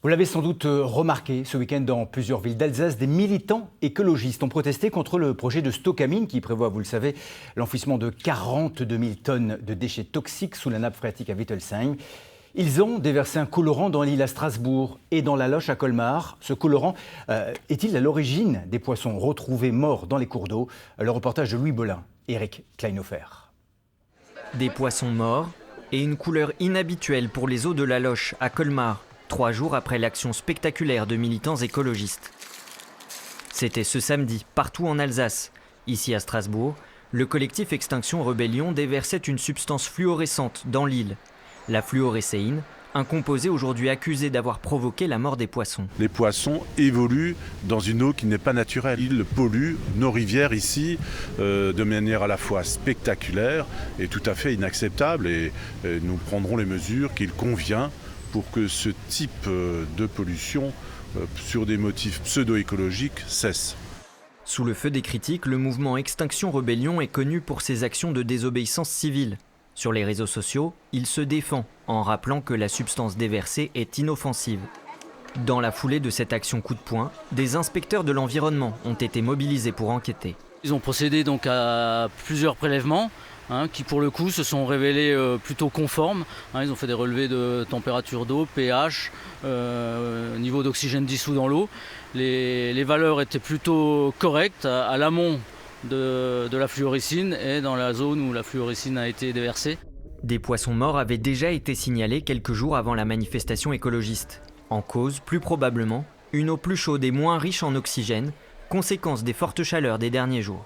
Vous l'avez sans doute remarqué, ce week-end dans plusieurs villes d'Alsace, des militants écologistes ont protesté contre le projet de Stocamine qui prévoit, vous le savez, l'enfouissement de 42 000 tonnes de déchets toxiques sous la nappe phréatique à Wittelsheim. Ils ont déversé un colorant dans l'île à Strasbourg et dans la Loche à Colmar. Ce colorant est-il à l'origine des poissons retrouvés morts dans les cours d'eau? Le reportage de Louis Bolin et Eric Kleinhofer. Des poissons morts et une couleur inhabituelle pour les eaux de la Loche à Colmar, 3 jours après l'action spectaculaire de militants écologistes. C'était ce samedi, partout en Alsace. Ici à Strasbourg, le collectif Extinction Rebellion déversait une substance fluorescente dans l'île. La fluorescéine, un composé aujourd'hui accusé d'avoir provoqué la mort des poissons. Les poissons évoluent dans une eau qui n'est pas naturelle. Ils polluent nos rivières ici de manière à la fois spectaculaire et tout à fait inacceptable. Et nous prendrons les mesures qu'il convient pour que ce type de pollution sur des motifs pseudo-écologiques cesse. Sous le feu des critiques, le mouvement Extinction Rebellion est connu pour ses actions de désobéissance civile. Sur les réseaux sociaux, il se défend en rappelant que la substance déversée est inoffensive. Dans la foulée de cette action coup de poing, des inspecteurs de l'environnement ont été mobilisés pour enquêter. Ils ont procédé donc à plusieurs prélèvements qui pour le coup se sont révélés plutôt conformes. Ils ont fait des relevés de température d'eau, pH, niveau d'oxygène dissous dans l'eau. Les valeurs étaient plutôt correctes à l'amont de la fluorescine et dans la zone où la fluorescine a été déversée. Des poissons morts avaient déjà été signalés quelques jours avant la manifestation écologiste. En cause, plus probablement, une eau plus chaude et moins riche en oxygène, conséquence des fortes chaleurs des derniers jours.